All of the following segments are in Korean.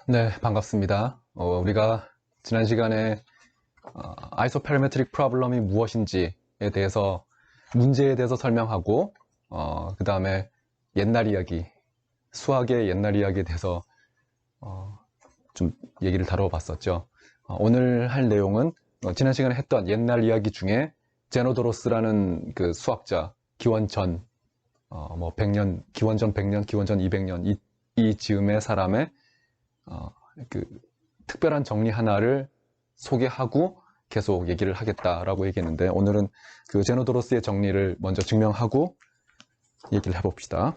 네, 반갑습니다. 우리가 지난 시간에 아이소페리메트릭 프로블럼이 무엇인지에 대해서 문제에 대해서 설명하고 그 다음에 옛날 이야기, 수학의 옛날 이야기에 대해서 좀 얘기를 다뤄봤었죠. 오늘 할 내용은 지난 시간에 했던 옛날 이야기 중에 제노도로스라는 그 수학자, 기원전 뭐 100년, 기원전 100년, 기원전 200년 이 즈음의 사람의 그 특별한 정리 하나를 소개하고 계속 얘기를 하겠다라고 얘기했는데, 오늘은 그 제노도로스의 정리를 먼저 증명하고 얘기를 해봅시다.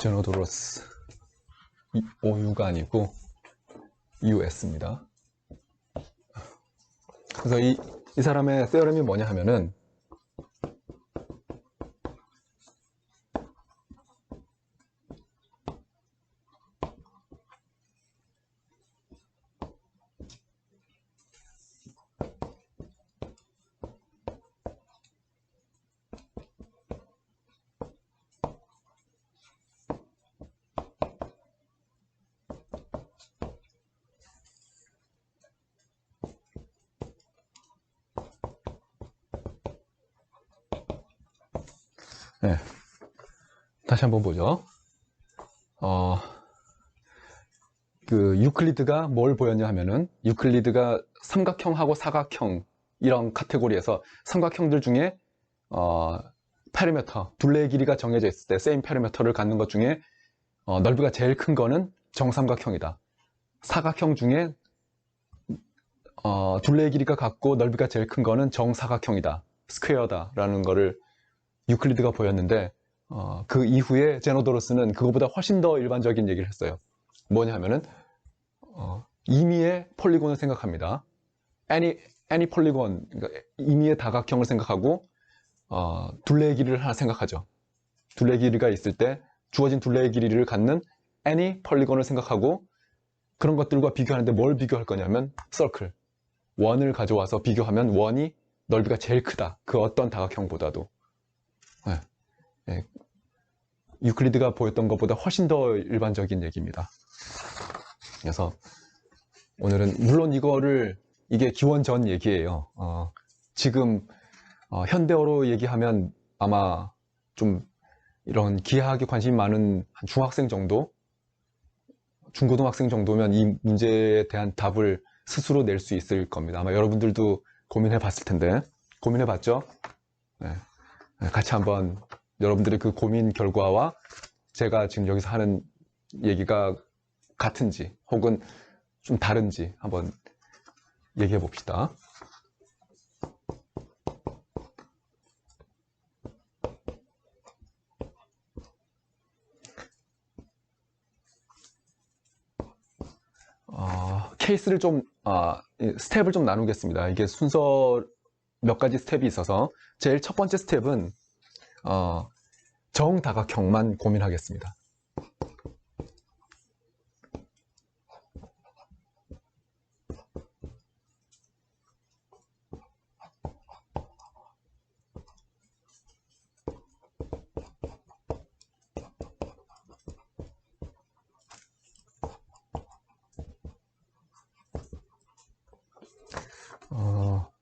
제노도로스, OU가 아니고 US입니다. 그래서 이 사람의 세어렘이 뭐냐 하면은, 네, 다시 한번 보죠. 그 유클리드가 뭘 보였냐 하면은, 유클리드가 삼각형하고 사각형 이런 카테고리에서 삼각형들 중에 페리메터, 둘레의 길이가 정해져 있을 때 세임 페리메터를 갖는 것 중에 넓이가 제일 큰 거는 정삼각형이다. 사각형 중에 둘레의 길이가 같고 넓이가 제일 큰 거는 정사각형이다, 스퀘어다 라는 거를 유클리드가 보였는데, 그 이후에 제노도로스는 그거보다 훨씬 더 일반적인 얘기를 했어요. 뭐냐 하면은 임의의 폴리곤을 생각합니다. any 폴리곤, 그러니까 임의의 다각형을 생각하고 둘레의 길이를 하나 생각하죠. 둘레의 길이가 있을 때 주어진 둘레의 길이를 갖는 any 폴리곤을 생각하고, 그런 것들과 비교하는데 뭘 비교할 거냐면 서클, 원을 가져와서 비교하면 원이 넓이가 제일 크다, 그 어떤 다각형보다도. 네. 네. 유클리드가 보였던 것보다 훨씬 더 일반적인 얘기입니다. 그래서 오늘은 물론 이게 기원전 얘기예요. 지금 현대어로 얘기하면 아마 좀 이런 기하학에 관심이 많은 한 중학생 정도, 중고등학생 정도면 이 문제에 대한 답을 스스로 낼 수 있을 겁니다. 아마 여러분들도 고민해 봤을 텐데. 고민해 봤죠? 네. 같이 한번 여러분들의 그 고민 결과와 제가 지금 여기서 하는 얘기가 같은지 혹은 좀 다른지 한번 얘기해 봅시다. 케이스를 스텝을 좀 나누겠습니다. 이게 순서 몇 가지 스텝이 있어서, 제일 첫 번째 스텝은 정다각형만 고민하겠습니다.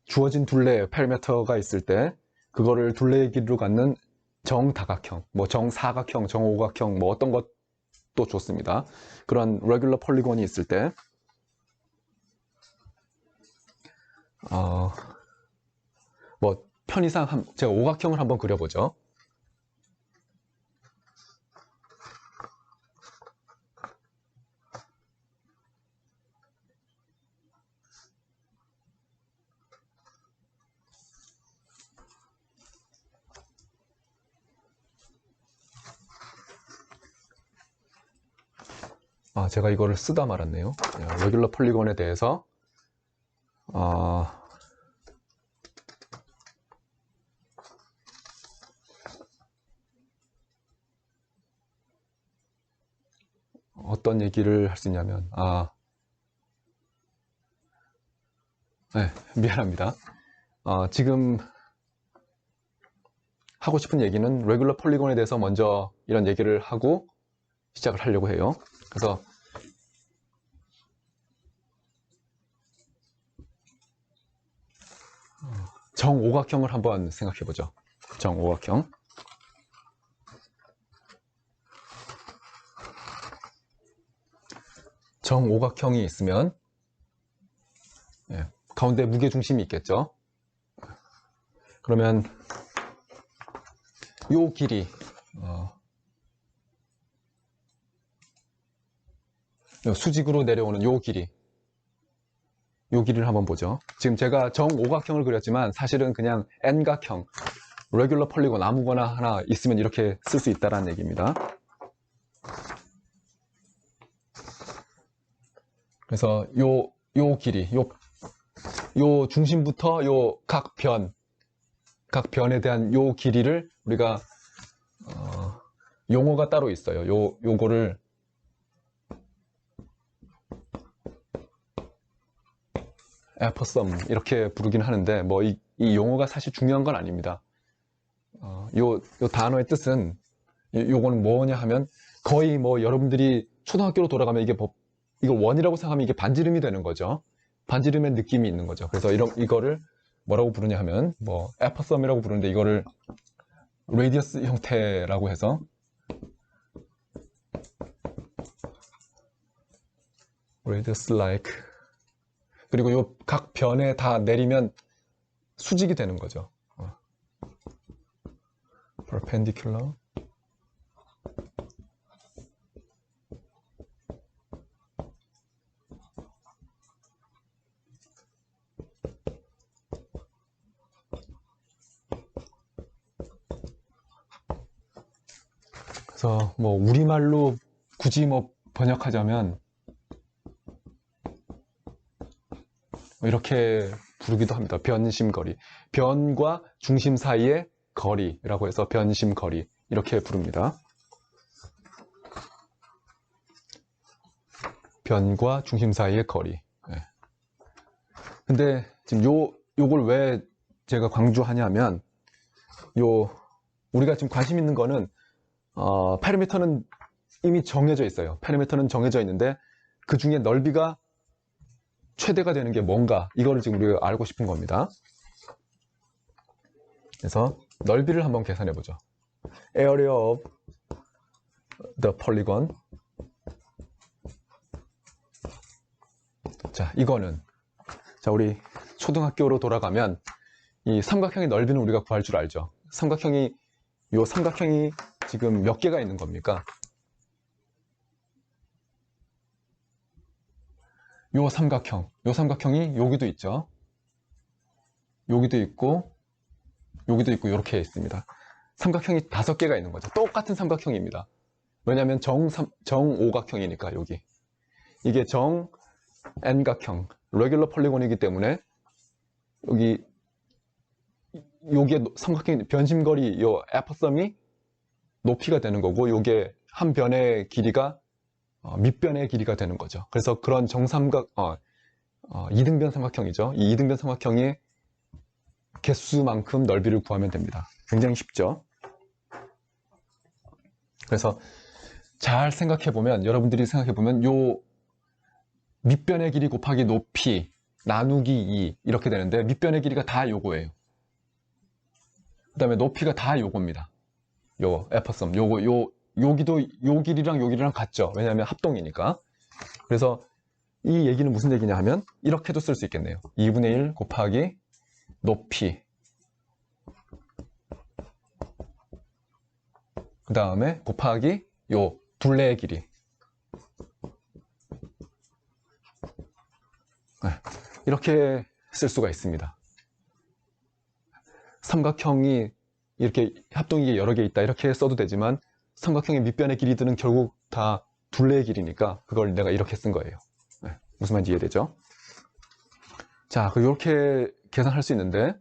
주어진 둘레 페리메터가 있을 때 그거를 둘레의 길이로 갖는 정다각형, 뭐 정사각형, 정오각형, 뭐 어떤 것도 좋습니다. 그런 레귤러 폴리곤이 있을 때 뭐 편의상 제가 오각형을 한번 그려보죠. 제가 이거를 쓰다 말았네요. 레귤러 폴리곤에 대해서 어떤 얘기를 할 수 있냐면, 네, 미안합니다. 지금 하고 싶은 얘기는 레귤러 폴리곤에 대해서 먼저 이런 얘기를 하고 시작을 하려고 해요. 그래서 정오각형을 한번 생각해 보죠. 정오각형. 정오각형이 있으면 가운데 무게중심이 있겠죠. 그러면 요 길이 수직으로 내려오는 요 길이를 한번 보죠. 지금 제가 정오각형을 그렸지만 사실은 그냥 N각형, 레귤러 폴리곤 아무거나 하나 있으면 이렇게 쓸 수 있다는 얘기입니다. 그래서 요 길이, 요 중심부터 요 각 변에 대한 요 길이를 우리가 용어가 따로 있어요. 요거를 에퍼썸 이렇게 부르긴 하는데 뭐 이 용어가 사실 중요한 건 아닙니다. 요 단어의 뜻은 요거는 뭐냐 하면 거의 뭐 여러분들이 초등학교로 돌아가면 이걸 원이라고 생각하면 이게 반지름이 되는 거죠. 반지름의 느낌이 있는 거죠. 그래서 이거를 뭐라고 부르냐 하면 뭐 에퍼썸이라고 부르는데 이거를 레디어스 형태라고 해서 radius like 그리고 요 각 변에 다 내리면 수직이 되는 거죠. perpendicular 그래서 뭐 우리말로 굳이 뭐 번역하자면 이렇게 부르기도 합니다. 변심거리. 변과 중심 사이의 거리라고 해서 변심거리 이렇게 부릅니다. 변과 중심 사이의 거리. 근데 지금 요걸 왜 제가 강조하냐면 우리가 지금 관심 있는 거는 페리미터는 이미 정해져 있어요. 페리미터는 정해져 있는데 그 중에 넓이가 최대가 되는 게 뭔가 이거를 지금 우리가 알고 싶은 겁니다. 그래서 넓이를 한번 계산해 보죠. Area of the polygon. 자, 이거는 우리 초등학교로 돌아가면 이 삼각형의 넓이는 우리가 구할 줄 알죠. 삼각형이 지금 몇 개가 있는 겁니까? 요 삼각형이 여기도 있죠. 여기도 있고 이렇게 있습니다. 삼각형이 5개가 있는 거죠. 똑같은 삼각형입니다. 왜냐하면 정오각형이니까 이게 정 N각형 레귤러 폴리곤이기 때문에 요게 삼각형 변심거리 에퍼썸이 높이가 되는 거고 요게 한 변의 길이가 밑변의 길이가 되는 거죠. 그래서 그런 이등변 삼각형이죠. 이 이등변 삼각형의 개수만큼 넓이를 구하면 됩니다. 굉장히 쉽죠. 그래서 잘 생각해보면 여러분들이 생각해보면 요 밑변의 길이 곱하기 높이 나누기 2 이렇게 되는데 밑변의 길이가 다 요거예요. 그 다음에 높이가 다 요겁니다. 요 에퍼썸 여기도 요 길이랑 같죠. 왜냐하면 합동이니까. 그래서 이 얘기는 무슨 얘기냐 하면 이렇게도 쓸 수 있겠네요. 2분의 1 곱하기 높이 그 다음에 곱하기 요 둘레의 길이 이렇게 쓸 수가 있습니다. 삼각형이 이렇게 합동이 여러 개 있다 이렇게 써도 되지만 삼각형의 밑변의 길이들은 결국 다 둘레의 길이니까 그걸 내가 이렇게 쓴 거예요. 무슨 말인지 이해되죠? 자, 이렇게 계산할 수 있는데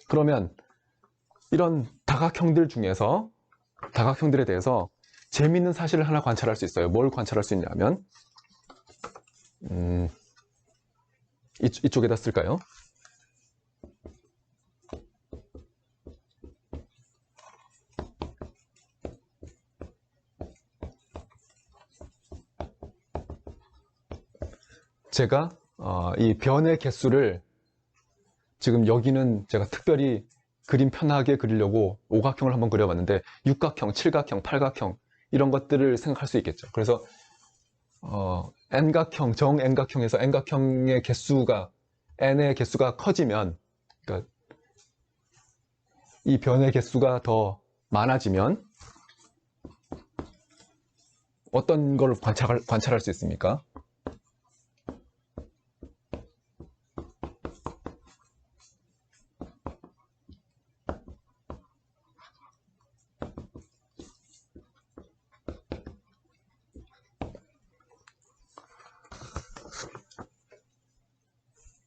그러면 이런 다각형들에 대해서 재미있는 사실을 하나 관찰할 수 있어요. 뭘 관찰할 수 있냐면 이쪽에다 쓸까요? 제가 이 변의 개수를 지금 여기는 제가 특별히 그림 편하게 그리려고 오각형을 한번 그려봤는데 육각형, 칠각형, 팔각형 이런 것들을 생각할 수 있겠죠. 그래서 n각형, 정 n각형에서 n각형의 개수가 n의 개수가 커지면, 그러니까 이 변의 개수가 더 많아지면 어떤 걸 관찰할 수 있습니까?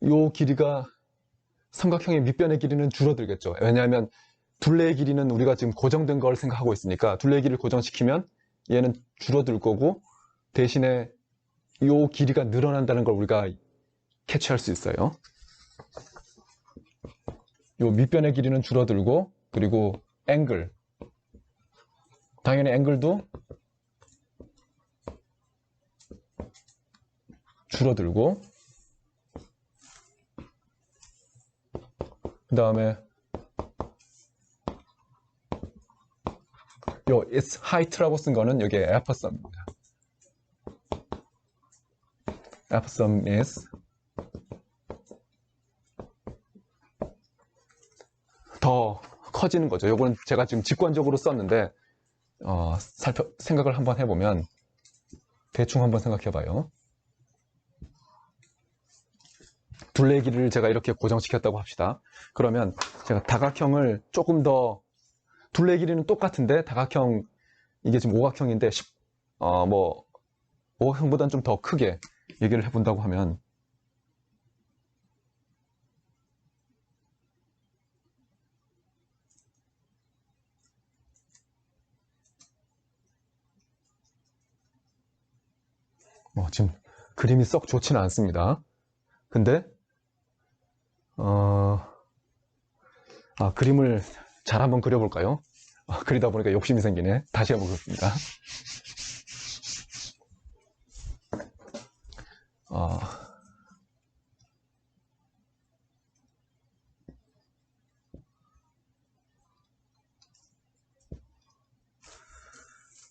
이 길이가 삼각형의 밑변의 길이는 줄어들겠죠. 왜냐하면 둘레의 길이는 우리가 지금 고정된 걸 생각하고 있으니까 둘레의 길이를 고정시키면 얘는 줄어들 거고 대신에 이 길이가 늘어난다는 걸 우리가 캐치할 수 있어요. 이 밑변의 길이는 줄어들고, 그리고 앵글, 당연히 앵글도 줄어들고, 그 다음에 요 its height라고 쓴 거는 여기에 에퍼썸입니다. 에퍼썸 is 더 커지는 거죠. 요거는 제가 지금 직관적으로 썼는데 생각을 한번 해보면 대충 한번 생각해 봐요. 둘레의 길이를 제가 이렇게 고정시켰다고 합시다. 그러면 제가 다각형을 조금 더, 둘레의 길이는 똑같은데 다각형, 이게 지금 오각형인데 오각형보다는 좀 더 크게 얘기를 해본다고 하면 지금 그림이 썩 좋지는 않습니다. 근데 그림을 잘 한번 그려볼까요? 그리다 보니까 욕심이 생기네. 다시 한번 그렸습니다.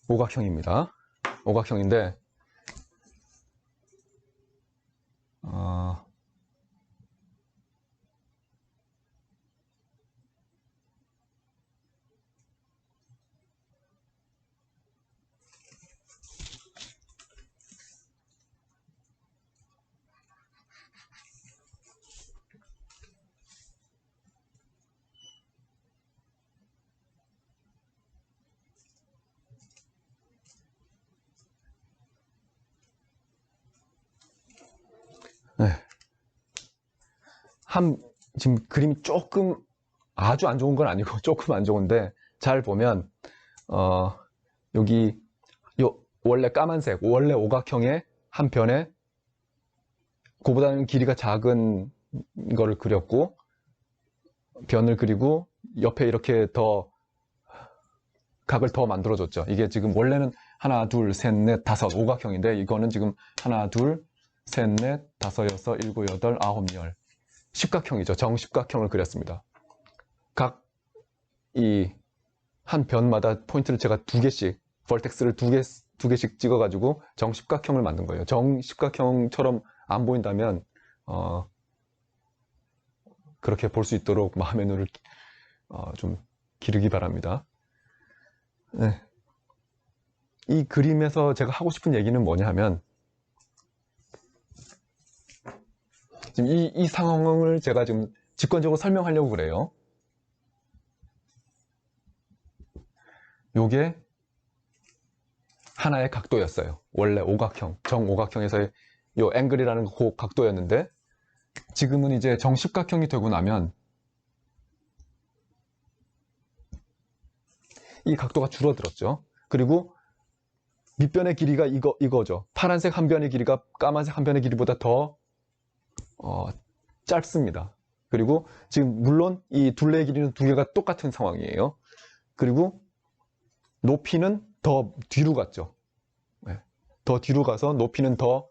오각형입니다. 오각형인데 네. 지금 그림이 조금 아주 안 좋은 건 아니고 조금 안 좋은데 잘 보면 여기 원래 까만색, 원래 오각형의 한 변에 그보다는 길이가 작은 거를 그렸고 변을 그리고 옆에 이렇게 더 각을 더 만들어줬죠. 이게 지금 원래는 하나, 둘, 셋, 넷, 다섯 오각형인데 이거는 지금 하나, 둘, 셋, 넷, 다섯, 여섯, 일곱, 여덟, 아홉, 열 십각형이죠. 정십각형을 그렸습니다. 각 이 한 변마다 포인트를 제가 두 개씩, 벌텍스를 두 개씩 찍어가지고 정십각형을 만든 거예요. 정십각형처럼 안 보인다면 그렇게 볼 수 있도록 마음의 눈을 좀 기르기 바랍니다. 네. 이 그림에서 제가 하고 싶은 얘기는 뭐냐 하면 지금 이 상황을 제가 지금 직관적으로 설명하려고 그래요. 요게 하나의 각도였어요. 원래 오각형, 정오각형에서의 요 앵글이라는 그 각도였는데 지금은 이제 정십각형이 되고 나면 이 각도가 줄어들었죠. 그리고 밑변의 길이가 이거죠. 파란색 한 변의 길이가 까만색 한 변의 길이보다 더 짧습니다. 그리고 지금 물론 이 둘레의 길이는 두 개가 똑같은 상황이에요. 그리고 높이는 더 뒤로 갔죠. 네. 더 뒤로 가서 높이는 더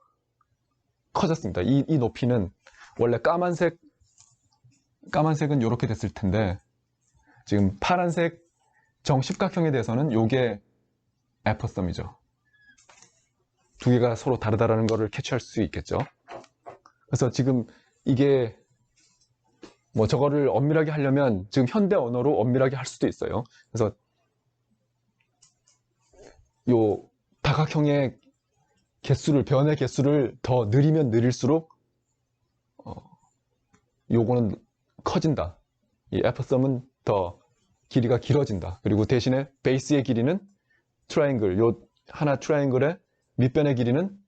커졌습니다. 이 높이는 원래 까만색은 이렇게 됐을 텐데 지금 파란색 정십각형에 대해서는 요게 F썸이죠. 두 개가 서로 다르다라는 것을 캐치할 수 있겠죠. 그래서 지금 이게 뭐 저거를 엄밀하게 하려면 지금 현대 언어로 엄밀하게 할 수도 있어요. 그래서 요 다각형의 개수를, 변의 개수를 더 느리면 느릴수록 요거는 커진다. 이 F썸은 더 길이가 길어진다. 그리고 대신에 베이스의 길이는 트라이앵글, 요 하나 트라이앵글의 밑변의 길이는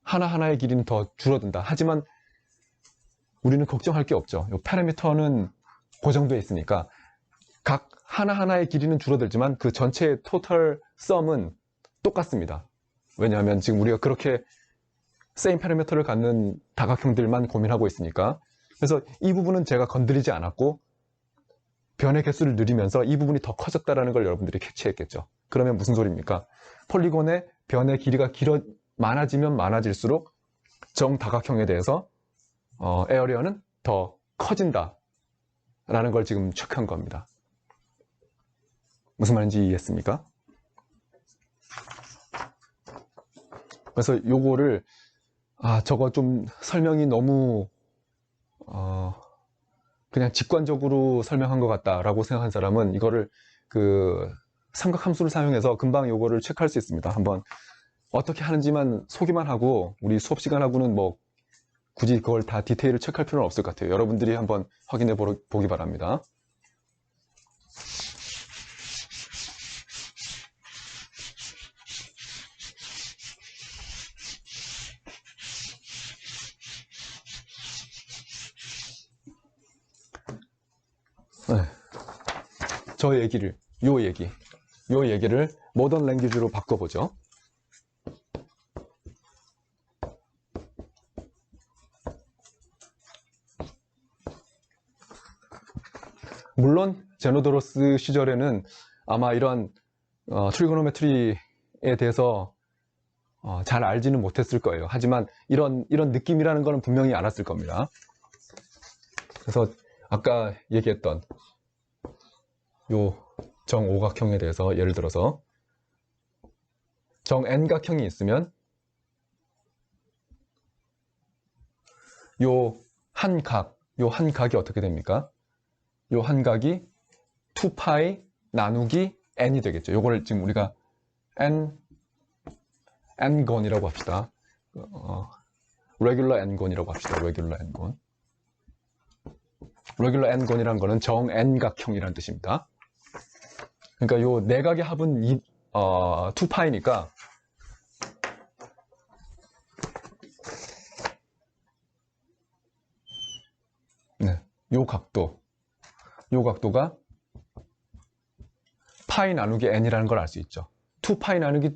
하나하나의 길이는 더 줄어든다. 하지만 우리는 걱정할 게 없죠. 요 파라미터는 고정되어 있으니까 각 하나하나의 길이는 줄어들지만 그 전체의 토탈 썸은 똑같습니다. 왜냐하면 지금 우리가 그렇게 세임 파라미터를 갖는 다각형들만 고민하고 있으니까. 그래서 이 부분은 제가 건드리지 않았고 변의 개수를 늘리면서 이 부분이 더 커졌다는 걸 여러분들이 캐치했겠죠. 그러면 무슨 소리입니까? 폴리곤의 변의 길이가 많아지면 많아질수록 정다각형에 대해서 에어리어는 더 커진다 라는 걸 지금 체크한 겁니다. 무슨 말인지 이해했습니까? 그래서 요거를 저거 좀 설명이 너무 그냥 직관적으로 설명한 것 같다라고 생각한 사람은 이거를 그 삼각함수를 사용해서 금방 요거를 체크할 수 있습니다. 한번 어떻게 하는지만 소개만 하고 우리 수업 시간하고는 뭐 굳이 그걸 다 디테일을 체크할 필요는 없을 것 같아요. 여러분들이 한번 확인해 보기 바랍니다. 네. 요 얘기를 모던 랭귀지로 바꿔보죠. 물론 제노도로스 시절에는 아마 이런 트리고노메트리에 대해서 잘 알지는 못했을 거예요. 하지만 이런 느낌이라는 거는 분명히 알았을 겁니다. 그래서 아까 얘기했던 요 정오각형에 대해서 예를 들어서 정n각형이 있으면 요 한 각이 어떻게 됩니까? 요 한 각이 2파이 나누기 n이 되겠죠. 요거를 지금 우리가 n건이라고 합시다. regular n건이라고 합시다. regular n건. regular n건이라는 거는 정 n각형이라는 뜻입니다. 그러니까 요 내각의 합은 2파이니까 네, 요 각도가 파이 나누기 n이라는 걸 알 수 있죠. 2파이 나누기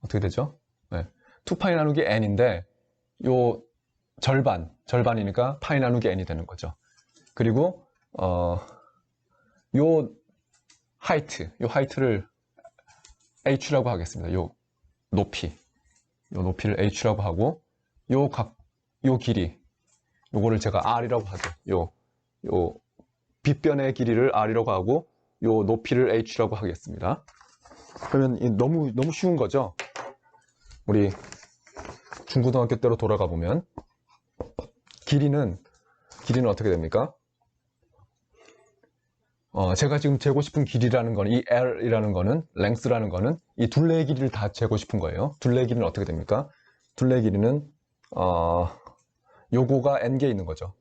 어떻게 되죠? 네, 2파이 나누기 n인데 요 절반이니까 파이 나누기 n이 되는 거죠. 그리고 요 하이트를 h라고 하겠습니다. 요 높이를 h라고 하고 요 길이 요거를 제가 r이라고 하죠. 요 빗변의 길이를 r이라고 하고 요 높이를 h라고 하겠습니다. 그러면 너무 쉬운 거죠. 우리 중고등학교 때로 돌아가 보면 길이는 어떻게 됩니까? 제가 지금 재고 싶은 길이라는 거는 이 L이라는 거는 length라는 거는 이 둘레의 길이를 다 재고 싶은 거예요. 둘레의 길이는 어떻게 됩니까? 둘레의 길이는 요거가 n개 있는 거죠.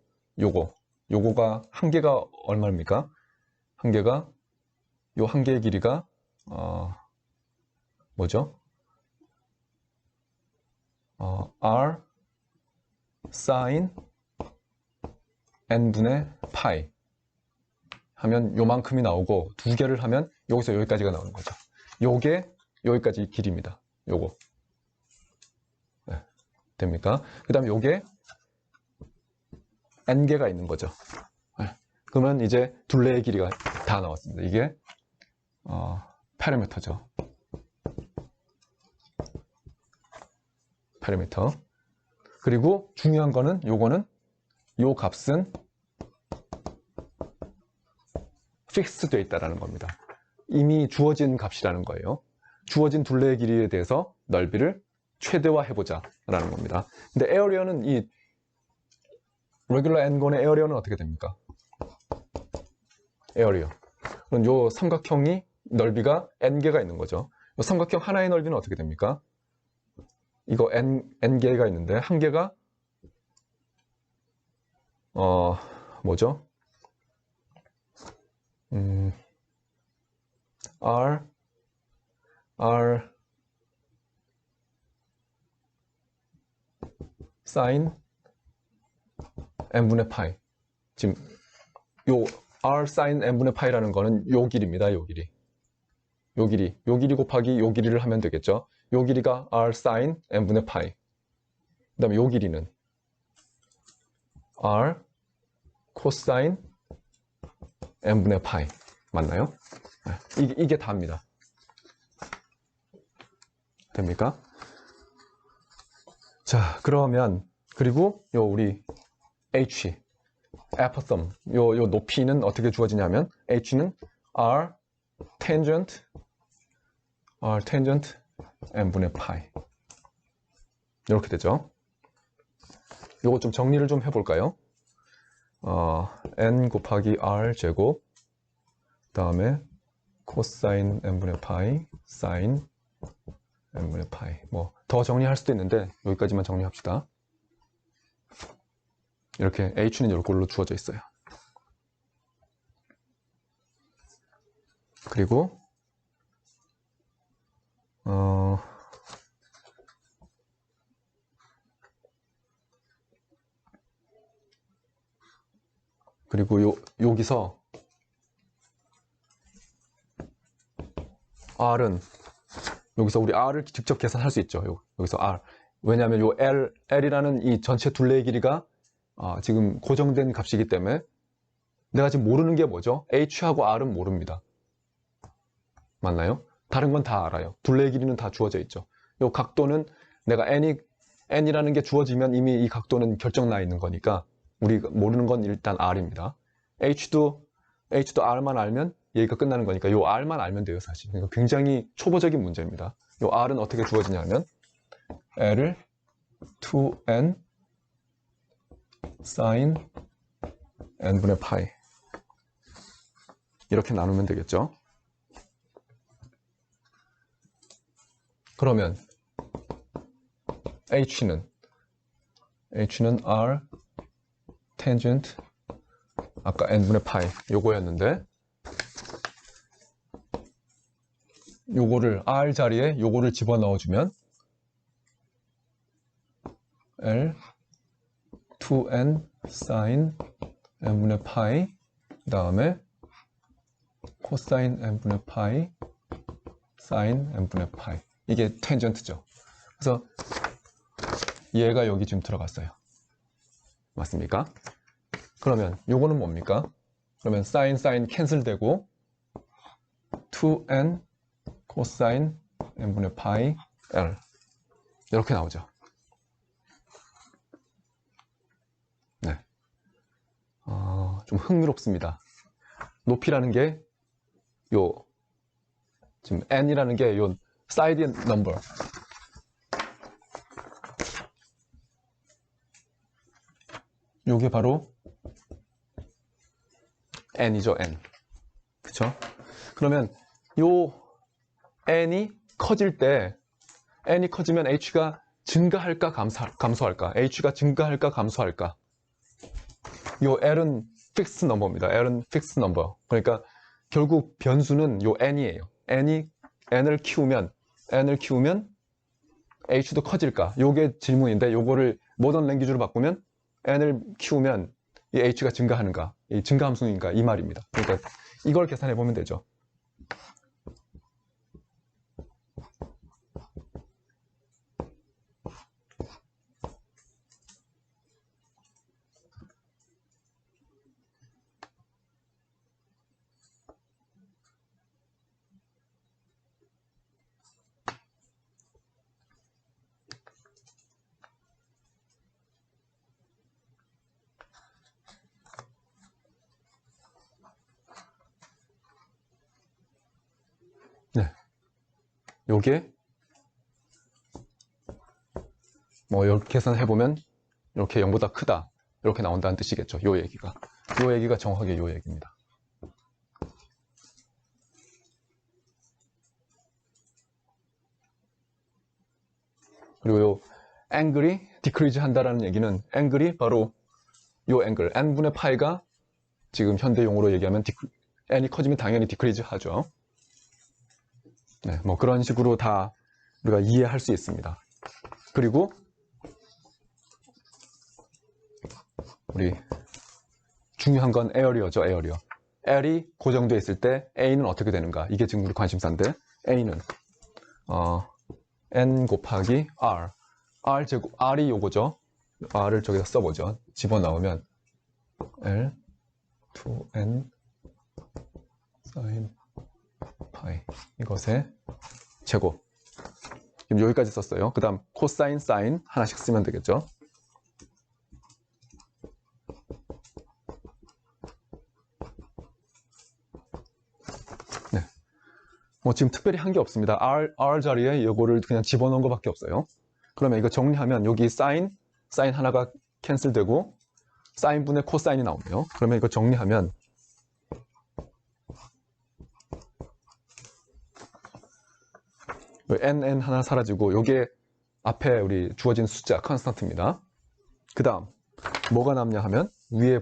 요거가 한 개가 얼마입니까? 한 개가 요 한 개의 길이가 뭐죠? r sin n분의 파이 하면 요만큼이 나오고 두 개를 하면 여기서 여기까지가 나오는 거죠. 요게 여기까지 길이입니다. 요거 네, 됩니까? 그 다음에 요게 n개가 있는 거죠. 네. 그러면 이제 둘레의 길이가 다 나왔습니다. 이게 페리미터죠. 페리미터. 그리고 중요한 거는 요거는 요 값은 픽스 되어 있다는 겁니다. 이미 주어진 값이라는 거예요. 주어진 둘레의 길이에 대해서 넓이를 최대화해보자 라는 겁니다. 근데 에어리어는 이 레귤러 n건의 에어리어는 어떻게 됩니까? 에어리어. 그럼 요 삼각형이 넓이가 n개가 있는 거죠. 요 삼각형 하나의 넓이는 어떻게 됩니까? 이거 n개가 있는데 한 개가 뭐죠? r sin n분의 파이. 지금 요 r sin n분의 파이라는 거는 요 길이입니다. 요 길이. 요 길이 곱하기 요 길이를 하면 되겠죠. 요 길이가 r sin n분의 파이. 그 다음에 요 길이는 r cosine n분의 파이. 맞나요? 이게 답니다. 됩니까? 자, 그러면 그리고 요 우리 h apothum 요 높이는 어떻게 주어지냐면 h는 r tangent n분의 파이 이렇게 되죠. 요거 좀 정리를 좀 해볼까요? n 곱하기 r 제곱 그 다음에 코사인 n분의 파이 사인 n분의 파이 뭐 더 정리할 수도 있는데 여기까지만 정리합시다. 이렇게 h는 이걸로 주어져 있어요. 그리고 여기서 r은 여기서 우리 r을 직접 계산할 수 있죠. 여기서 r. 왜냐하면 요 L이라는 이 전체 둘레의 길이가 지금 고정된 값이기 때문에 내가 지금 모르는 게 뭐죠? h하고 r은 모릅니다. 맞나요? 다른 건 다 알아요. 둘레의 길이는 다 주어져 있죠. 요 각도는 내가 n이라는 게 주어지면 이미 이 각도는 결정 나 있는 거니까 우리가 모르는 건 일단 r입니다. h도 r만 알면 얘기가 끝나는 거니까 요 r만 알면 돼요, 사실. 그러니까 굉장히 초보적인 문제입니다. 요 r은 어떻게 주어지냐면 l을 2n sin n분의 파이 이렇게 나누면 되겠죠. 그러면 h는 r tangent 아까 n분의 파이 요거였는데 요거를 r 자리에 요거를 집어넣어주면 L 2n sin n분의 파이 그 다음에 코사인 n분의 파이 sin n분의 파이 이게 텐전트죠. 그래서 얘가 여기 지금 들어갔어요. 맞습니까? 그러면 요거는 뭡니까? 그러면 sin 캔슬되고 2n 코사인 n분의 파이 L 이렇게 나오죠. 네, 좀 흥미롭습니다. 높이라는 게 지금 n이라는 게 요 사이드 넘버 요게 바로 n이죠, n. 그쵸? 그러면 요 n이 커질 때 n이 커지면 h가 증가할까 감소할까? h가 증가할까 감소할까? 요 l은 픽스 넘버입니다. l은 픽스 넘버. 그러니까 결국 변수는 요 n이에요. n을 키우면 h도 커질까? 요게 질문인데 요거를 모던 랭귀지로 바꾸면 n을 키우면 이 h가 증가하는가? 이 증가함수인가? 이 말입니다. 그러니까 이걸 계산해 보면 되죠. 요게 뭐 이렇게 계산해보면 이렇게 0보다 크다 이렇게 나온다는 뜻이겠죠. 요 얘기가 정확하게 요 얘기입니다. 그리고 요 앵글이 디크리즈 한다라는 얘기는 앵글이 바로 요 앵글 n분의 파이가 지금 현대 용어로 얘기하면 n이 커지면 당연히 디크리즈 하죠. 네, 뭐 그런 식으로 다 우리가 이해할 수 있습니다. 그리고 우리 중요한 건 에어리어죠. 에어리어. L이 고정되어 있을 때 A는 어떻게 되는가? 이게 지금 우리 관심사인데 A는 N 곱하기 R R제곱, R이 요거죠. R을 저기다 써보죠. 집어넣으면 L 2N sin 파이 이것의 제곱. 지금 여기까지 썼어요. 그 다음 코사인, 사인 하나씩 쓰면 되겠죠. 네. 뭐 지금 특별히 한 게 없습니다. R 자리에 이거를 그냥 집어넣은 것밖에 없어요. 그러면 이거 정리하면 여기 사인 하나가 캔슬되고 사인분의 코사인이 나오네요. 그러면 이거 정리하면 n 하나 사라지고 요게 앞에 우리 주어진 숫자 컨스턴트입니다. 그 다음 뭐가 남냐 하면 위에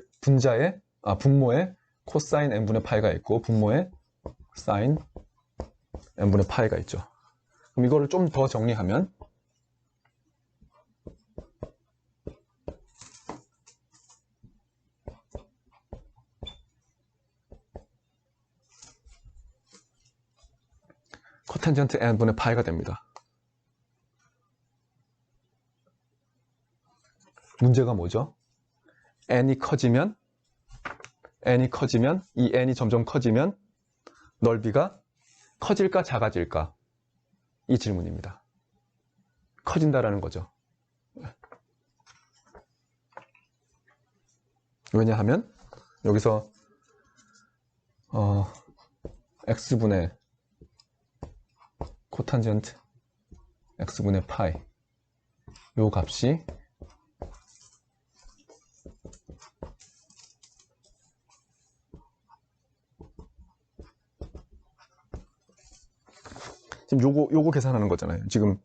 분모에 코사인 n분의 파이가 있고 분모에 사인 n분의 파이가 있죠. 그럼 이거를 좀 더 정리하면 코탄젠트 n분의 파이가 됩니다. 문제가 뭐죠? n이 커지면 이 n이 점점 커지면 넓이가 커질까 작아질까? 이 질문입니다. 커진다라는 거죠. 왜냐하면 여기서 x분의 코탄젠트 x분의 파이 요 값이 지금 요거 계산하는 거잖아요. 지금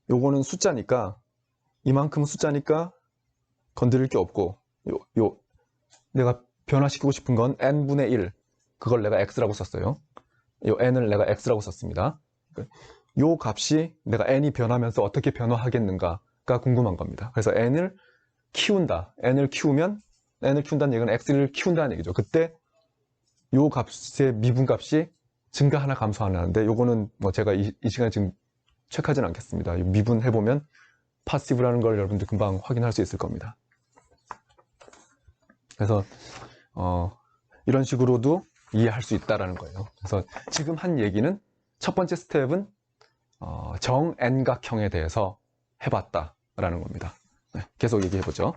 요거는 숫자니까 이만큼 숫자니까 건드릴 게 없고 내가 변화시키고 싶은 건 n분의 1 그걸 내가 x라고 썼어요. 요 n을 내가 x라고 썼습니다. 요 값이 내가 n이 변하면서 어떻게 변화하겠는가가 궁금한 겁니다. 그래서 n을 키운다. n을 키운다는 얘기는 x를 키운다는 얘기죠. 그때 요 값의 미분값이 증가하나 감소하나인데 요거는 뭐 제가 이 시간에 지금 체크하진 않겠습니다. 미분해보면 파시브라는 걸 여러분들 금방 확인할 수 있을 겁니다. 그래서 이런 식으로도 이해할 수 있다라는 거예요. 그래서 지금 한 얘기는 첫 번째 스텝은 정 n각형에 대해서 해봤다라는 겁니다. 네, 계속 얘기해보죠.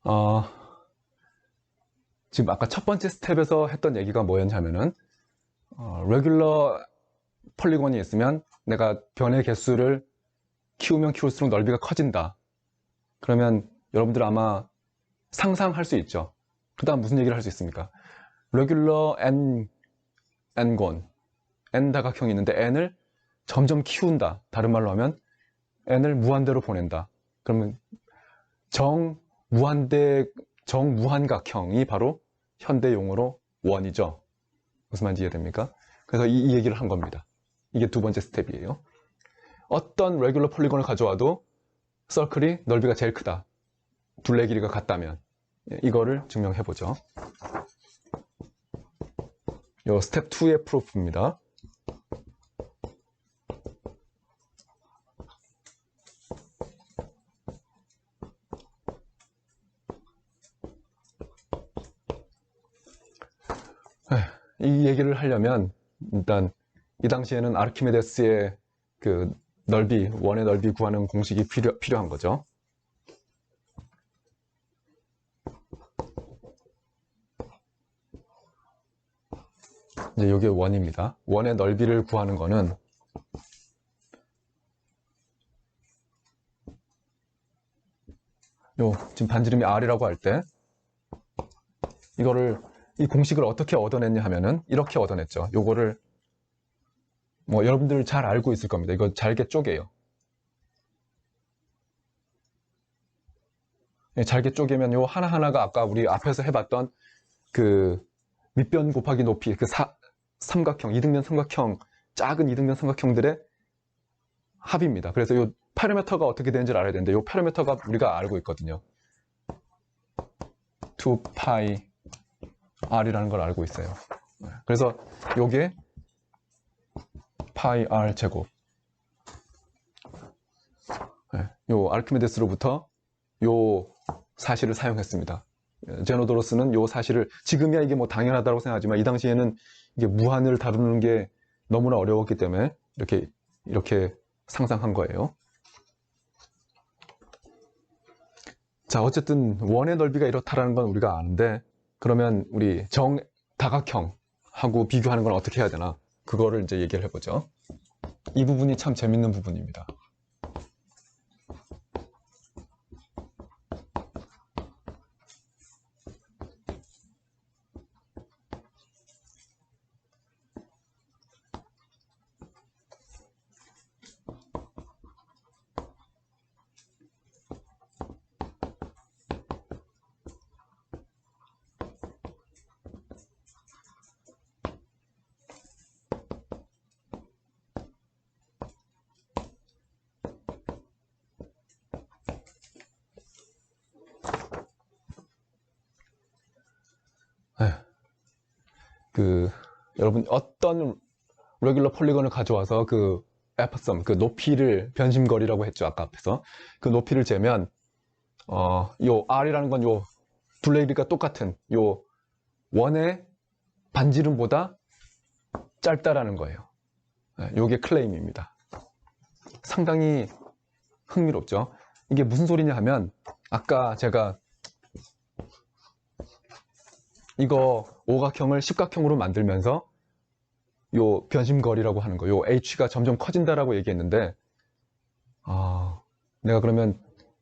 어, 지금 아까 첫 번째 스텝에서 했던 얘기가 뭐였냐면은 레귤러 폴리곤이 있으면 내가 변의 개수를 키우면 키울수록 넓이가 커진다. 그러면 여러분들 아마 상상할 수 있죠. 그 다음 무슨 얘기를 할 수 있습니까? 레귤러 ngon, n 다각형이 있는데 n을 점점 키운다. 다른 말로 하면 n을 무한대로 보낸다. 그러면 정무한각형이 바로 현대 용어로 원이죠. 무슨 말인지 이해됩니까? 그래서 이 얘기를 한 겁니다. 이게 두 번째 스텝이에요. 어떤 레귤러 폴리곤을 가져와도 서클이 넓이가 제일 크다. 둘레 길이가 같다면 이거를 증명해보죠. 요 스텝 2의 프루프입니다. 이 얘기를 하려면 일단 이 당시에는 아르키메데스의 그 넓이, 원의 넓이 구하는 공식이 필요한 거죠. 이제 이게 원입니다. 원의 넓이를 구하는 거는 지금 반지름이 r이라고 할 때 이 공식을 어떻게 얻어냈냐 하면은 이렇게 얻어냈죠. 요거를 뭐 여러분들 잘 알고 있을 겁니다. 이거 잘게 쪼개요. 잘게 쪼개면 요 하나하나가 아까 우리 앞에서 해봤던 그 밑변 곱하기 높이 그 삼각형, 이등변 삼각형, 작은 이등변 삼각형들의 합입니다. 그래서 요 파라미터가 어떻게 되는지를 알아야 되는데 요 파라미터가 우리가 알고 있거든요. 2파이 r이라는 걸 알고 있어요. 그래서 요게 파이 r 제곱. 요 아르키메데스로부터 요 사실을 사용했습니다. 제노도로스는 요 사실을 지금이야 이게 뭐 당연하다고 생각하지만 이 당시에는 이게 무한을 다루는 게 너무나 어려웠기 때문에 이렇게 상상한 거예요. 자, 어쨌든 원의 넓이가 이렇다라는 건 우리가 아는데 그러면 우리 정다각형하고 비교하는 건 어떻게 해야 되나? 그거를 이제 얘기를 해보죠. 이 부분이 참 재밌는 부분입니다. 여러분 어떤 레귤러 폴리곤을 가져와서 그 에퍼섬, 그 높이를 변심거리라고 했죠. 아까 앞에서. 그 높이를 재면 요 r이라는 건 요 둘레 길이가 똑같은 요 원의 반지름보다 짧다라는 거예요. 요게 클레임입니다. 상당히 흥미롭죠. 이게 무슨 소리냐 하면 아까 제가 이거 오각형을 십각형으로 만들면서 요 변심거리라고 하는 거, 요 h가 점점 커진다라고 얘기했는데 내가 그러면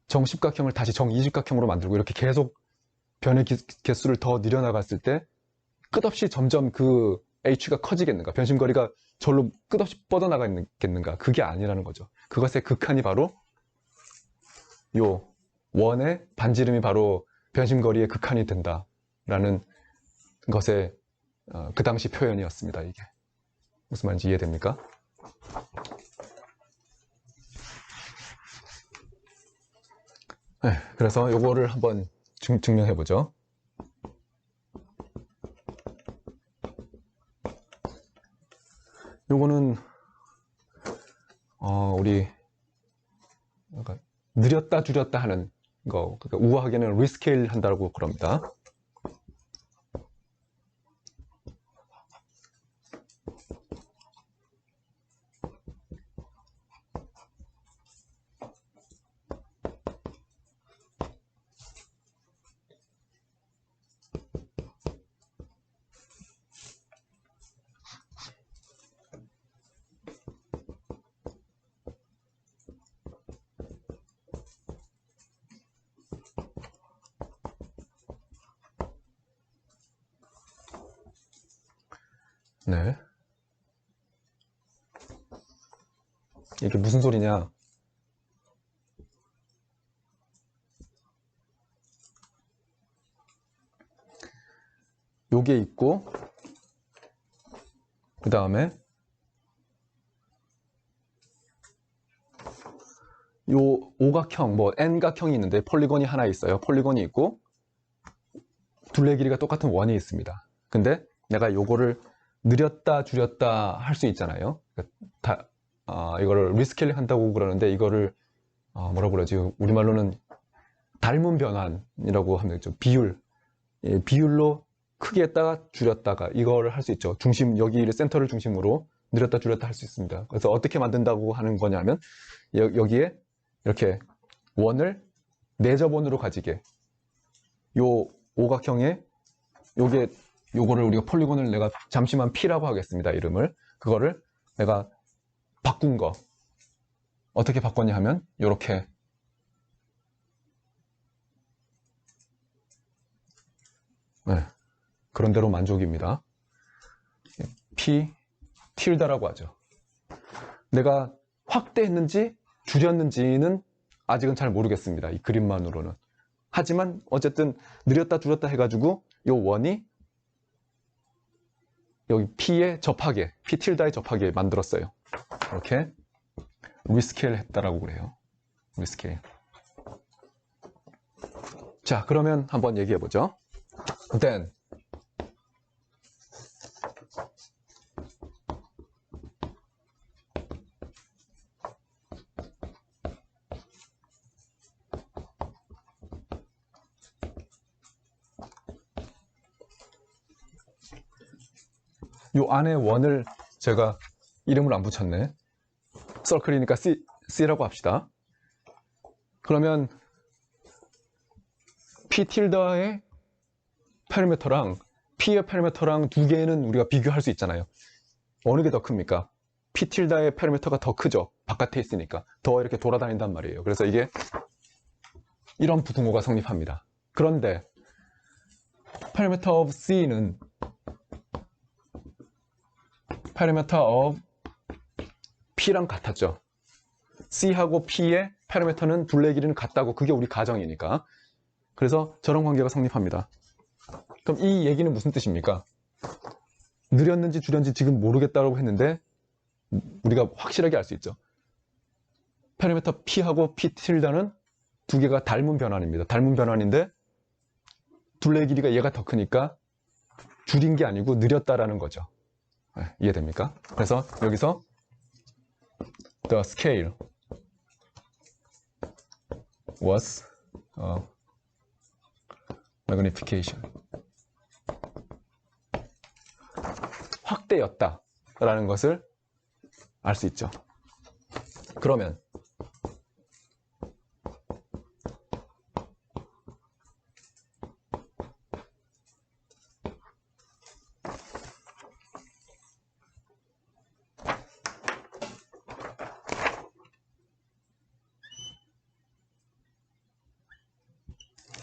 정십각형을 다시 정이십각형으로 만들고 이렇게 계속 변의 개수를 더 늘려나갔을 때 끝없이 점점 그 h가 커지겠는가, 변심거리가 절로 끝없이 뻗어나가겠는가. 그게 아니라는 거죠. 그것의 극한이 바로 요 원의 반지름이 바로 변심거리의 극한이 된다라는 것의 그 당시 표현이었습니다. 이게 무슨 말인지 이해됩니까? 네, 그래서 요거를 한번 증명해 보죠. 요거는 우리 느렸다 줄였다 하는 거, 그러니까 우아하게는 리스케일 한다고 그럽니다. 네. 이게 무슨 소리냐? 요게 있고, 그 다음에 요 오각형, 뭐 N각형이 있는데 폴리곤이 하나 있어요. 폴리곤이 있고 둘레 길이가 똑같은 원이 있습니다. 근데 내가 요거를 느렸다 줄였다 할 수 있잖아요. 이거를 리스케일링 한다고 그러는데 이거를 뭐라고 그러지? 우리말로는 닮은 변환이라고 하면 되죠. 비율. 예, 비율로 크게 했다가 줄였다가 이거를 할 수 있죠. 중심, 여기를 센터를 중심으로 늘렸다 줄였다 할 수 있습니다. 그래서 어떻게 만든다고 하는 거냐면 여기에 이렇게 원을 내접원으로 가지게 요 오각형에 요거를 우리가 폴리곤을 내가 잠시만 P라고 하겠습니다. 이름을. 그거를 내가 바꾼 거 어떻게 바꿨냐 하면 요렇게 네, 그런 대로 만족입니다. P 틸다라고 하죠. 내가 확대했는지 줄였는지는 아직은 잘 모르겠습니다. 이 그림만으로는. 하지만 어쨌든 느렸다 줄였다 해가지고 요 원이 여기 P에 접하게, P 틸다에 접하게 만들었어요. 이렇게 리스케일 했다라고 그래요. 리스케일. 자, 그러면 한번 얘기해 보죠. Then 요 안에 원을 제가 이름을 안 붙였네. 서클이니까 C라고 합시다. 그러면 P 틸다의 페리미터랑 P의 페리미터랑 두 개는 우리가 비교할 수 있잖아요. 어느 게 더 큽니까? P 틸다의 페리미터가 더 크죠. 바깥에 있으니까. 더 이렇게 돌아다닌단 말이에요. 그래서 이게 이런 부등호가 성립합니다. 그런데 perimeter of C는 perimeter of P랑 같았죠. C하고 P의 perimeter는 둘레 길이는 같다고. 그게 우리 가정이니까. 그래서 저런 관계가 성립합니다. 그럼 이 얘기는 무슨 뜻입니까? 느렸는지 줄였는지 지금 모르겠다고 했는데 우리가 확실하게 알 수 있죠. 페리미터 P하고 P 틸다는 두 개가 닮은 변환입니다. 닮은 변환인데 둘레 길이가 얘가 더 크니까 줄인 게 아니고 느렸다라는 거죠. 네, 이해됩니까? 그래서 여기서 the scale was magnification. 확대였다라는 것을 알 수 있죠. 그러면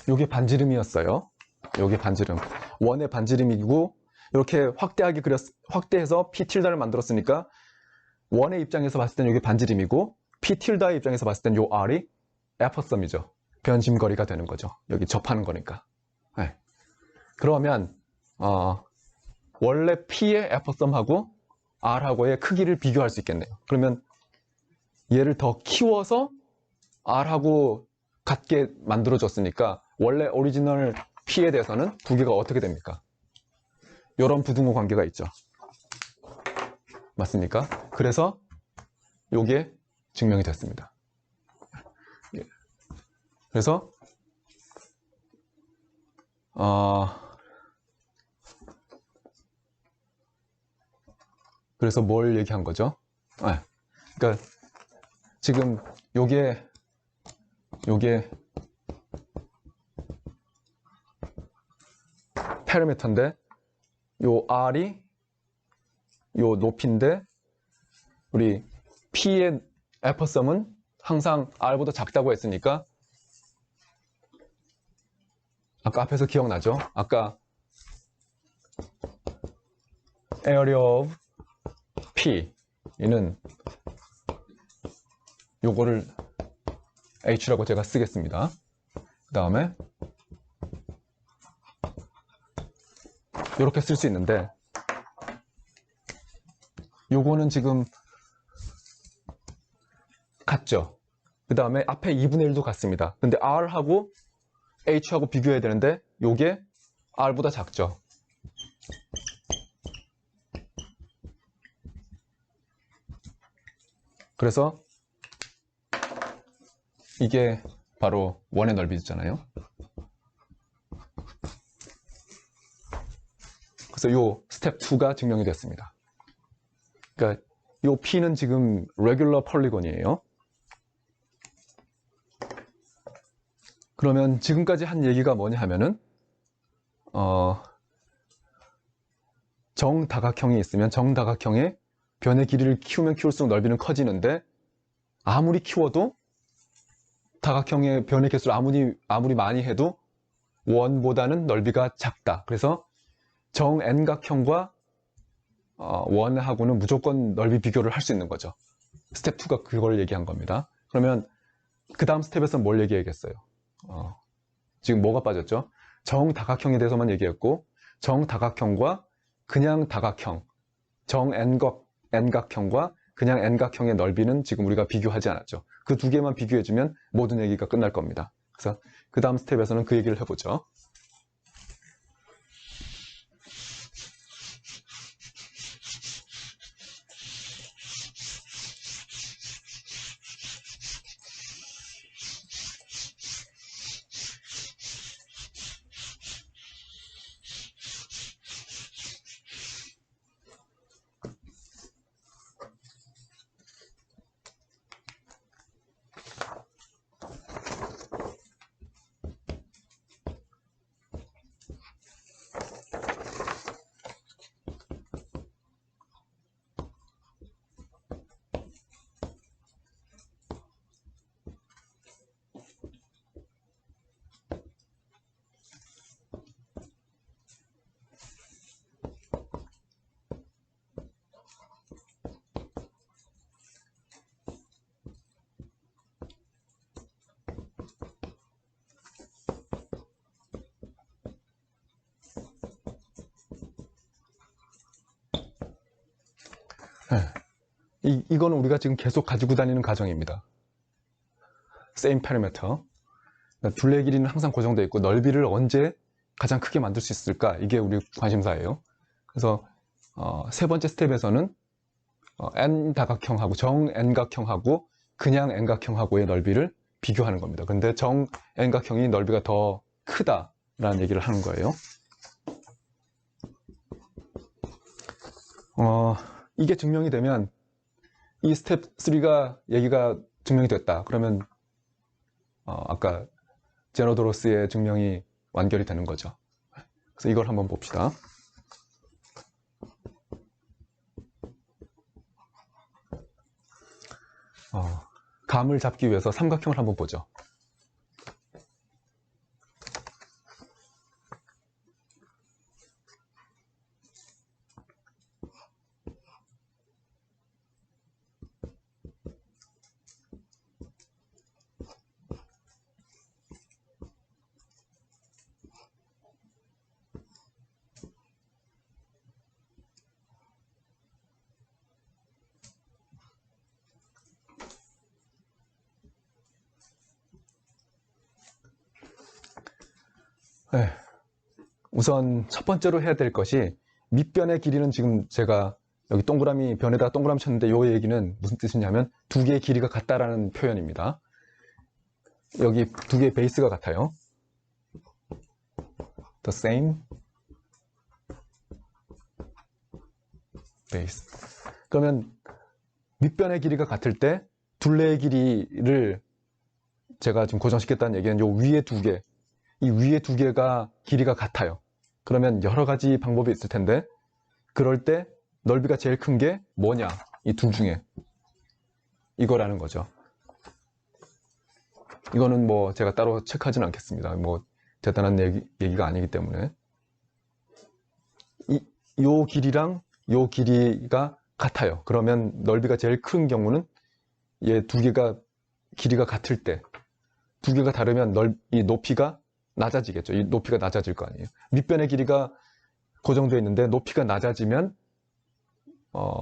요게 반지름이었어요. 요게 반지름. 원의 반지름이고 이렇게 확대해서 P 틸다를 만들었으니까 원의 입장에서 봤을 땐 이게 반지름이고 P 틸다의 입장에서 봤을 땐 요 R이 에퍼섬이죠. 변심거리가 되는 거죠. 여기 접하는 거니까. 네. 그러면 원래 P의 에퍼섬하고 R하고의 크기를 비교할 수 있겠네요. 그러면 얘를 더 키워서 R하고 같게 만들어줬으니까 원래 오리지널 P에 대해서는 두 개가 어떻게 됩니까? 이런 부등호 관계가 있죠. 맞습니까? 그래서 요게 증명이 됐습니다. 그래서 그래서 뭘 얘기한 거죠? 그러니까 지금 요게 페리미터인데 요 R이 요 높이인데 우리 P의 에퍼섬은 항상 R보다 작다고 했으니까 아까 앞에서 기억나죠? 아까 area of P 이는 요거를 H라고 제가 쓰겠습니다. 그 다음에 이렇게 쓸 수 있는데 요거는 지금 같죠? 그 다음에 앞에 2분의 1도 같습니다. 근데 R하고 H하고 비교해야 되는데 요게 R보다 작죠? 그래서 이게 바로 원의 넓이잖아요. 그래서 요 스텝 2가 증명이 됐습니다. 그러니까 요 P는 지금 레귤러 폴리곤이에요. 그러면 지금까지 한 얘기가 뭐냐 하면은 정다각형이 있으면 정다각형의 변의 길이를 키우면 키울수록 넓이는 커지는데 아무리 키워도 다각형의 변의 개수를 아무리 많이 해도 원보다는 넓이가 작다. 그래서 정 n각형과 원하고는 무조건 넓이 비교를 할 수 있는 거죠. 스텝 2가 그걸 얘기한 겁니다. 그러면 그 다음 스텝에서 뭘 얘기하겠어요? 지금 뭐가 빠졌죠? 정다각형에 대해서만 얘기했고 정다각형과 그냥 다각형, 정 n각형과 그냥 n각형의 넓이는 지금 우리가 비교하지 않았죠. 그 두 개만 비교해주면 모든 얘기가 끝날 겁니다. 그래서 그 다음 스텝에서는 그 얘기를 해보죠. 이거는 우리가 지금 계속 가지고 다니는 가정입니다. same parameter. 그러니까 둘레 길이는 항상 고정되어 있고 넓이를 언제 가장 크게 만들 수 있을까? 이게 우리 관심사예요. 그래서 세 번째 스텝에서는 n 다각형하고 정 n각형하고 그냥 n각형하고의 넓이를 비교하는 겁니다. 근데 정 n각형이 넓이가 더 크다라는 얘기를 하는 거예요. 이게 증명이 되면 이 스텝 3가 얘기가 증명이 됐다. 그러면 아까 제노도로스의 증명이 완결이 되는 거죠. 그래서 이걸 한번 봅시다. 감을 잡기 위해서 삼각형을 한번 보죠. 네. 우선 첫 번째로 해야 될 것이 밑변의 길이는 지금 제가 여기 동그라미 변에다가 동그라미 쳤는데 이 얘기는 무슨 뜻이냐면 두 개의 길이가 같다라는 표현입니다. 여기 두 개의 베이스가 같아요. The same base. 그러면 밑변의 길이가 같을 때 둘레의 길이를 제가 지금 고정시켰다는 얘기는 요 위에 두 개, 이 위에 두 개가 길이가 같아요. 그러면 여러 가지 방법이 있을 텐데 그럴 때 넓이가 제일 큰 게 뭐냐? 이 둘 중에 이거라는 거죠. 이거는 뭐 제가 따로 체크하지는 않겠습니다. 뭐 대단한 얘기가 아니기 때문에 요 길이랑 요 길이가 같아요. 그러면 넓이가 제일 큰 경우는 얘 두 개가 길이가 같을 때, 두 개가 다르면 이 높이가 낮아지겠죠. 이 높이가 낮아질 거 아니에요. 밑변의 길이가 고정되어 있는데 높이가 낮아지면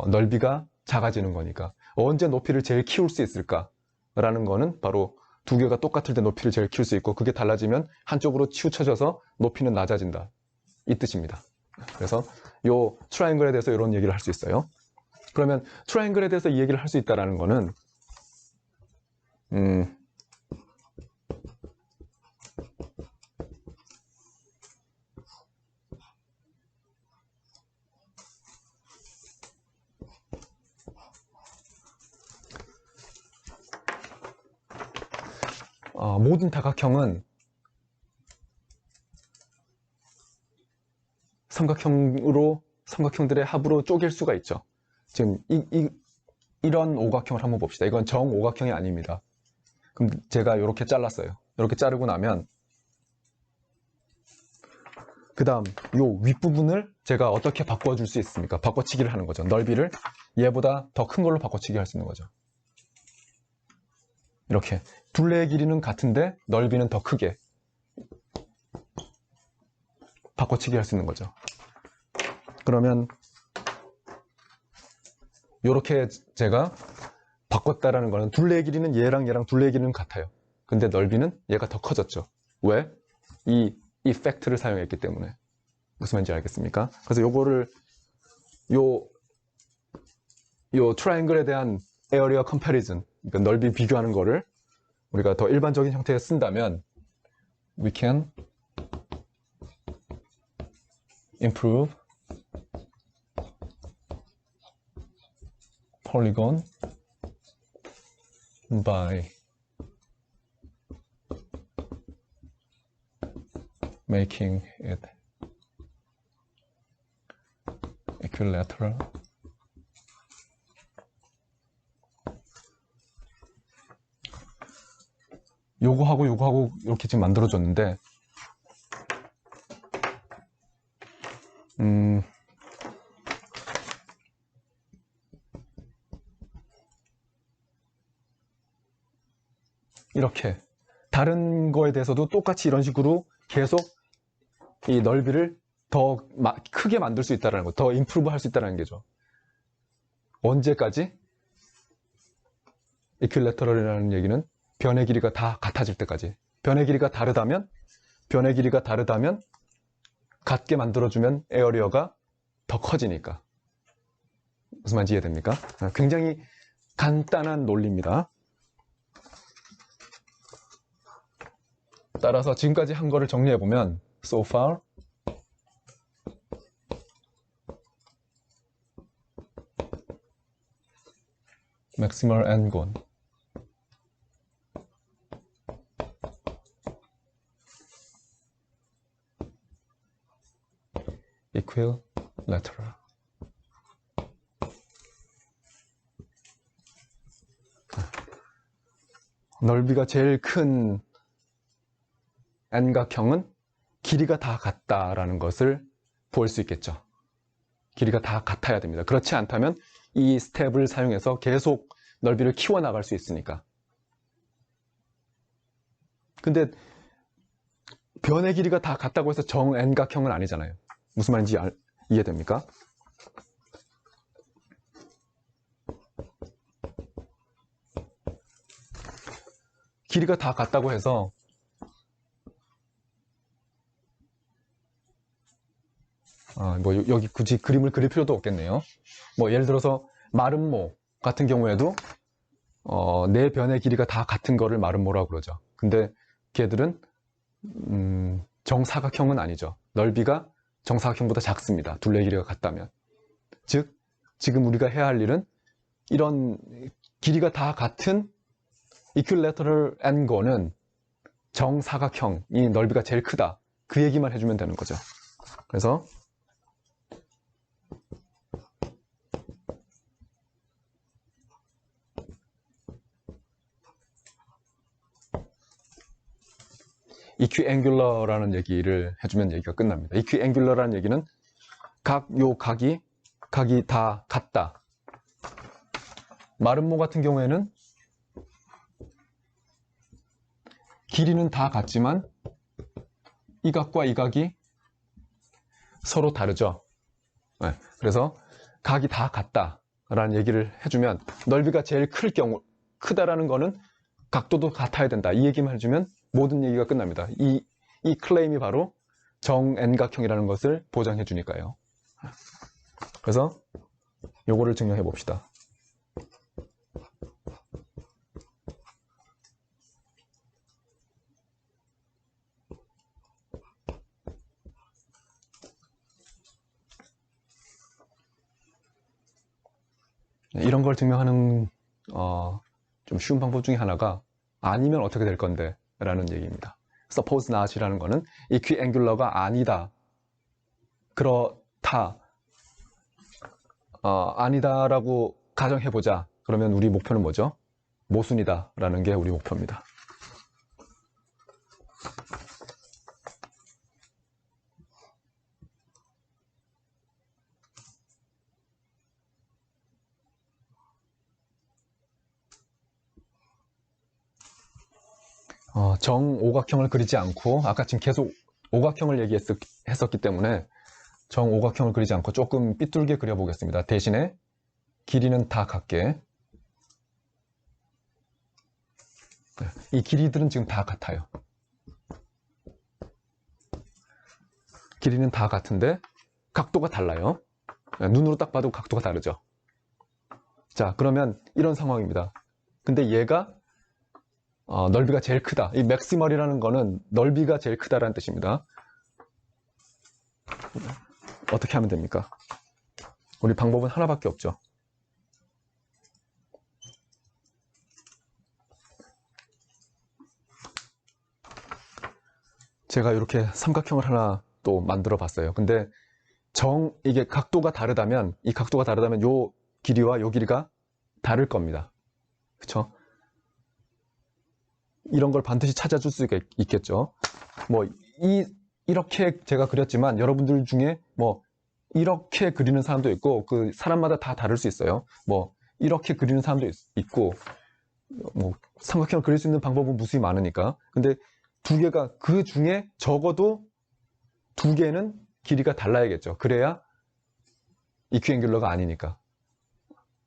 넓이가 작아지는 거니까 언제 높이를 제일 키울 수 있을까라는 거는 바로 두 개가 똑같을 때 높이를 제일 키울 수 있고 그게 달라지면 한쪽으로 치우쳐져서 높이는 낮아진다. 이 뜻입니다. 그래서 요 트라이앵글에 대해서 이런 얘기를 할 수 있어요. 그러면 트라이앵글에 대해서 이 얘기를 할 수 있다는 거는 모든 다각형은 삼각형들의 합으로 쪼갤 수가 있죠. 지금 이런 오각형을 한번 봅시다. 이건 정오각형이 아닙니다. 그럼 제가 이렇게 잘랐어요. 이렇게 자르고 나면 그 다음 이 윗부분을 제가 어떻게 바꿔줄 수 있습니까? 바꿔치기를 하는 거죠. 넓이를 얘보다 더 큰 걸로 바꿔치기 할 수 있는 거죠. 이렇게 둘레의 길이는 같은데 넓이는 더 크게 바꿔치기 할 수 있는 거죠. 그러면 이렇게 제가 바꿨다라는 거는 둘레의 길이는 얘랑 둘레의 길이는 같아요. 근데 넓이는 얘가 더 커졌죠. 왜? 이 팩트를 사용했기 때문에. 무슨 말인지 알겠습니까? 그래서 요거를 요 트라이앵글에 대한 에어리어 컴패리즌, 그러니까 넓이 비교하는 거를 우리가 더 일반적인 형태에 쓴다면 we can improve polygon by making it equilateral 요거하고 이렇게 지금 만들어줬는데 이렇게 다른 거에 대해서도 똑같이 이런 식으로 계속 이 넓이를 더 크게 만들 수 있다는 거, 더 임프루브 할 수 있다는 게죠. 언제까지? 이퀄레터럴이라는 얘기는 변의 길이가 다 같아질 때까지. 변의 길이가 다르다면 같게 만들어주면 에어리어가 더 커지니까. 무슨 말인지 이해됩니까? 굉장히 간단한 논리입니다. 따라서 지금까지 한 거를 정리해보면 so far maximal n-gon equilateral 넓이가 제일 큰 n각형은 길이가 다 같다라는 것을 볼 수 있겠죠. 길이가 다 같아야 됩니다. 그렇지 않다면 이 스텝을 사용해서 계속 넓이를 키워나갈 수 있으니까. 근데 변의 길이가 다 같다고 해서 정 n각형은 아니잖아요. 무슨 말인지 이해됩니까? 길이가 다 같다고 해서 여기 굳이 그림을 그릴 필요도 없겠네요. 예를 들어서 마름모 같은 경우에도 네 변의 길이가 다 같은 거를 마름모라고 그러죠. 근데 걔들은 정사각형은 아니죠. 넓이가 정사각형보다 작습니다. 둘레 길이가 같다면. 즉 지금 우리가 해야 할 일은 이런 길이가 다 같은 equilateral n-gon은 정사각형이 넓이가 제일 크다. 그 얘기만 해주면 되는 거죠. 그래서 equiangular라는 얘기를 해주면 얘기가 끝납니다. equiangular라는 얘기는 각이 각이 다 같다. 마름모 같은 경우에는 길이는 다 같지만 이 각과 이 각이 서로 다르죠. 네, 그래서 각이 다 같다라는 얘기를 해주면 넓이가 제일 크다라는 거는 각도도 같아야 된다. 이 얘기만 해주면 모든 얘기가 끝납니다. 이 클레임이 바로 정N각형이라는 것을 보장해 주니까요. 그래서 요거를 증명해 봅시다. 이런 걸 증명하는 좀 쉬운 방법 중에 하나가 아니면 어떻게 될 건데 라는 얘기입니다. suppose not이라는 거는 equiangular가 아니다, 그렇다, 아니다라고 가정해보자. 그러면 우리 목표는 뭐죠? 모순이다 라는 게 우리 목표입니다. 정오각형을 그리지 않고, 아까 지금 계속 오각형을 얘기했었기 때문에 정오각형을 그리지 않고 조금 삐뚤게 그려보겠습니다. 대신에 길이는 다 같게. 이 길이들은 지금 다 같아요. 길이는 다 같은데 각도가 달라요. 눈으로 딱 봐도 각도가 다르죠. 자, 그러면 이런 상황입니다. 근데 얘가 넓이가 제일 크다. 이 맥시멀이라는 거는 넓이가 제일 크다라는 뜻입니다. 어떻게 하면 됩니까? 우리 방법은 하나밖에 없죠. 제가 이렇게 삼각형을 하나 또 만들어 봤어요. 근데 이게 각도가 다르다면, 이 각도가 다르다면 요 길이와 요 길이가 다를 겁니다. 그쵸? 이런 걸 반드시 찾아줄 수 있겠죠. 이렇게 제가 그렸지만 여러분들 중에 이렇게 그리는 사람도 있고, 그 사람마다 다 다를 수 있어요. 이렇게 그리는 사람도 있고, 삼각형을 그릴 수 있는 방법은 무수히 많으니까. 근데 두 개가, 그 중에 적어도 두 개는 길이가 달라야겠죠. 그래야 이퀴앵귤러가 아니니까.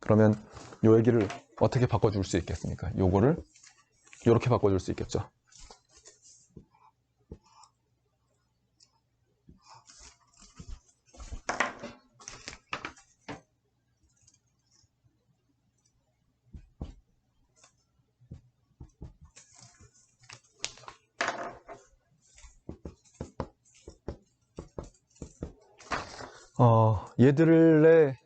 그러면 요 얘기를 어떻게 바꿔줄 수 있겠습니까? 요거를 이렇게 바꿔줄 수 있겠죠. 얘들의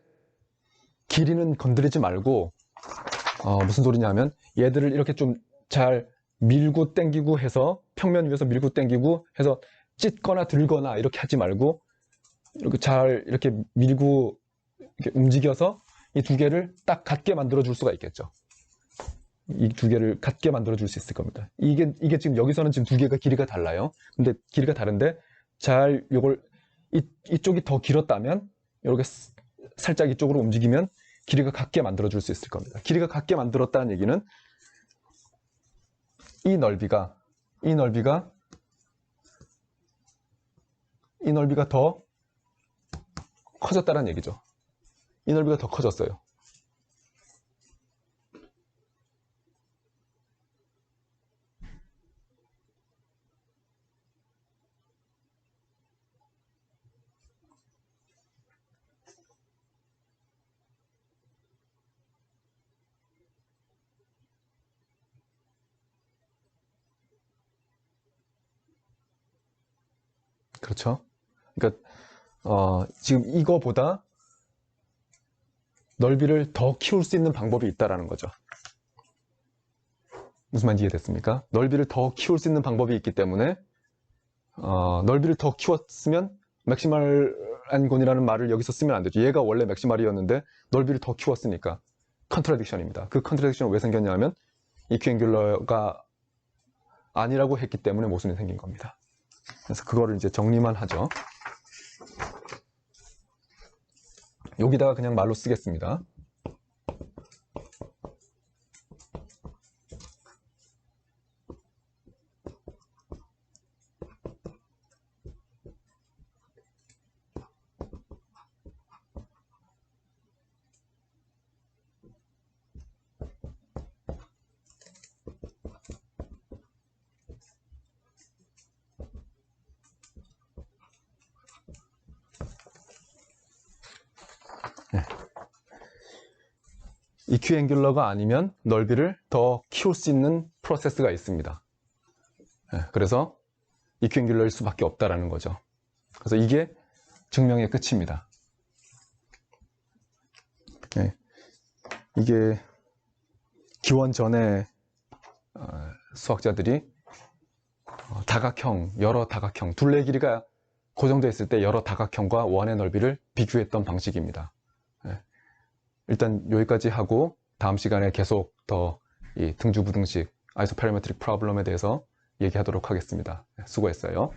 길이는 건드리지 말고, 무슨 소리냐면 얘들을 이렇게 좀 잘 밀고 당기고 해서, 평면 위에서 밀고 당기고 해서 찢거나 들거나 이렇게 하지 말고, 이렇게 잘 이렇게 밀고 이렇게 움직여서 이 두 개를 딱 같게 만들어 줄 수가 있겠죠. 이 두 개를 같게 만들어 줄 수 있을 겁니다. 이게 지금 여기서는 지금 두 개가 길이가 달라요. 근데 길이가 다른데 잘 요걸 이쪽이 더 길었다면 이렇게 살짝 이쪽으로 움직이면 길이가 같게 만들어 줄 수 있을 겁니다. 길이가 같게 만들었다는 얘기는 이 넓이가 더 커졌다는 얘기죠. 이 넓이가 더 커졌어요. 그렇죠? 그러니까 지금 이거보다 넓이를 더 키울 수 있는 방법이 있다라는 거죠. 무슨 말인지 이해됐습니까? 넓이를 더 키울 수 있는 방법이 있기 때문에 넓이를 더 키웠으면 맥시멀 안곤이라는 말을 여기서 쓰면 안 되죠. 얘가 원래 맥시멀이었는데 넓이를 더 키웠으니까 컨트라딕션입니다. 그 컨트라딕션은 왜 생겼냐면 이퀴앵귤러가 아니라고 했기 때문에 모순이 생긴 겁니다. 그래서 그거를 이제 정리만 하죠. 여기다가 그냥 말로 쓰겠습니다. 이퀴앵귤러가 아니면 넓이를 더 키울 수 있는 프로세스가 있습니다. 그래서 이퀴앵귤러일 수밖에 없다라는 거죠. 그래서 이게 증명의 끝입니다. 이게 기원 전에 수학자들이 다각형, 여러 다각형, 둘레의 길이가 고정되어 있을 때 여러 다각형과 원의 넓이를 비교했던 방식입니다. 일단 여기까지 하고 다음 시간에 계속 더 이 등주부등식 아이소파라메트릭 프로블럼에 대해서 얘기하도록 하겠습니다. 수고했어요.